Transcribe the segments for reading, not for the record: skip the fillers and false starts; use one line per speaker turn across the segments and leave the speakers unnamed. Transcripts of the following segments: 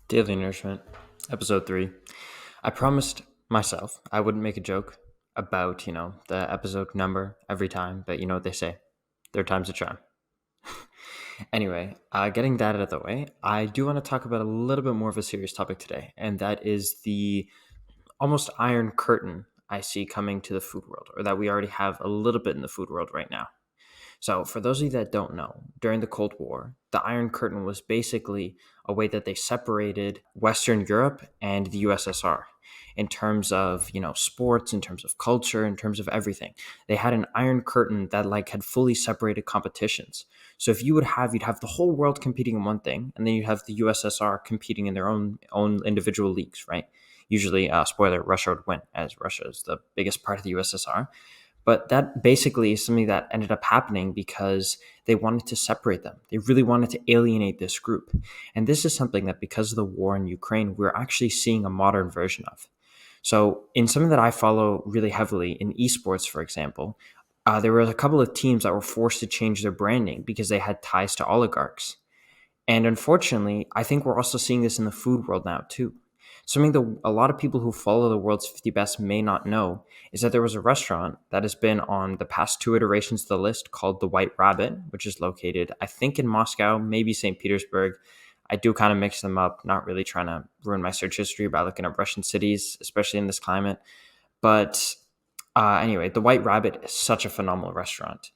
Daily Nourishment, Episode 3. I promised myself I wouldn't make a joke about, the episode number every time, but you know what they say. Third time's a charm. Anyway, getting that out of the way, I do want to talk about a little bit more of a serious topic today, and that is the almost iron curtain I see coming to the food world, or that we already have a little bit in the food world right now. So, for those of you that don't know, during the Cold War, the Iron Curtain was basically a way that they separated Western Europe and the USSR in terms of, sports, in terms of culture, in terms of everything. They had an Iron Curtain that had fully separated competitions. So if you'd have the whole world competing in one thing, and then you'd have the USSR competing in their own individual leagues, right? Usually, spoiler, Russia would win, as Russia is the biggest part of the USSR. But that basically is something that ended up happening because they wanted to separate them. They really wanted to alienate this group. And this is something that, because of the war in Ukraine, we're actually seeing a modern version of. So, in something that I follow really heavily in esports, for example, there were a couple of teams that were forced to change their branding because they had ties to oligarchs. And unfortunately, I think we're also seeing this in the food world now too. Something that a lot of people who follow the world's 50 best may not know is that there was a restaurant that has been on the past two iterations of the list called the White Rabbit, which is located, I think, in Moscow, maybe St. Petersburg. I do kind of mix them up, not really trying to ruin my search history by looking up Russian cities, especially in this climate. But anyway, the White Rabbit is such a phenomenal restaurant.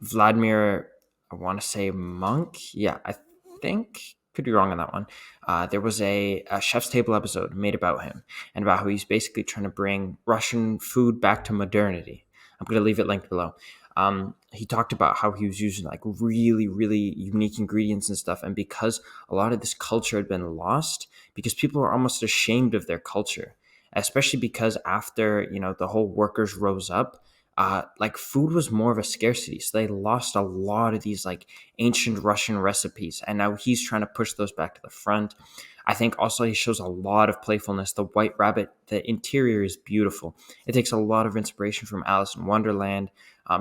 Vladimir, I want to say Monk. Yeah, I think could be wrong on that one. There was a Chef's Table episode made about him and about how he's basically trying to bring Russian food back to modernity. I'm going to leave it linked below. He talked about how he was using really, really unique ingredients and stuff. And because a lot of this culture had been lost, because people are almost ashamed of their culture, especially because after, the whole workers rose up, food was more of a scarcity. So they lost a lot of these ancient Russian recipes. And now he's trying to push those back to the front. I think also he shows a lot of playfulness. The White Rabbit, the interior is beautiful. It takes a lot of inspiration from Alice in Wonderland.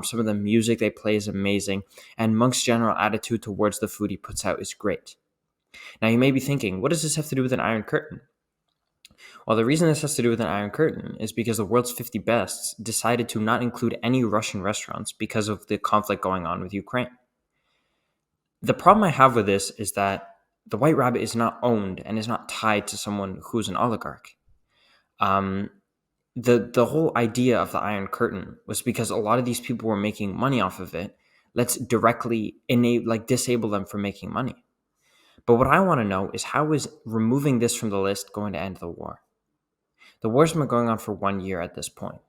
Some of the music they play is amazing. And Monk's general attitude towards the food he puts out is great. Now you may be thinking, what does this have to do with an Iron Curtain? Well, the reason this has to do with an Iron Curtain is because the world's 50 bests decided to not include any Russian restaurants because of the conflict going on with Ukraine. The problem I have with this is that the White Rabbit is not owned and is not tied to someone who's an oligarch. Um, the whole idea of the Iron Curtain was because a lot of these people were making money off of it. Let's directly disable them from making money. But what I want to know is, how is removing this from the list going to end the war? The war's been going on for 1 year at this point,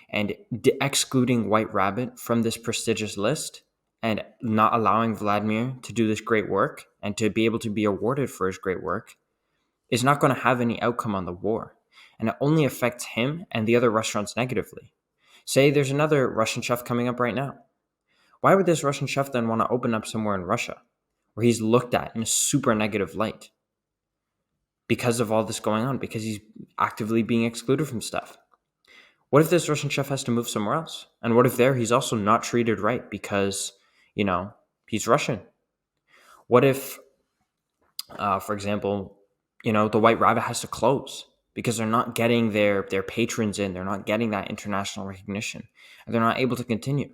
and excluding White Rabbit from this prestigious list and not allowing Vladimir to do this great work and to be able to be awarded for his great work is not going to have any outcome on the war, and it only affects him and the other restaurants negatively. Say there's another Russian chef coming up right now. Why would this Russian chef then want to open up somewhere in Russia where he's looked at in a super negative light? Because of all this going on, because he's actively being excluded from stuff. What if this Russian chef has to move somewhere else? And what if there he's also not treated right because, he's Russian? What if, for example, the White Rabbit has to close because they're not getting their patrons in, they're not getting that international recognition, and they're not able to continue,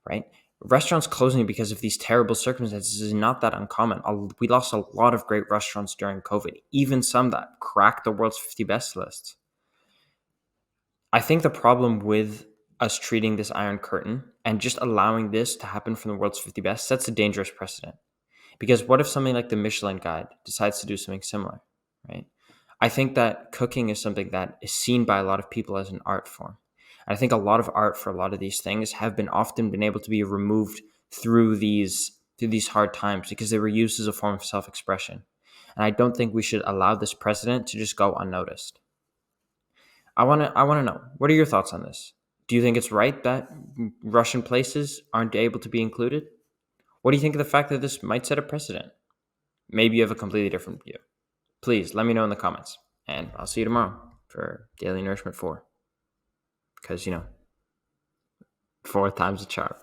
right? Restaurants closing because of these terrible circumstances is not that uncommon. We lost a lot of great restaurants during COVID, even some that cracked the world's 50 best lists. I think the problem with us treating this Iron Curtain and just allowing this to happen from the world's 50 best sets a dangerous precedent. Because what if something like the Michelin Guide decides to do something similar, right? I think that cooking is something that is seen by a lot of people as an art form. I think a lot of art for a lot of these things have been often been able to be removed through these hard times because they were used as a form of self-expression. And I don't think we should allow this precedent to just go unnoticed. I want to know, what are your thoughts on this? Do you think it's right that Russian places aren't able to be included? What do you think of the fact that this might set a precedent? Maybe you have a completely different view. Please let me know in the comments, and I'll see you tomorrow for Daily Nourishment 4. Because, fourth time's a charm.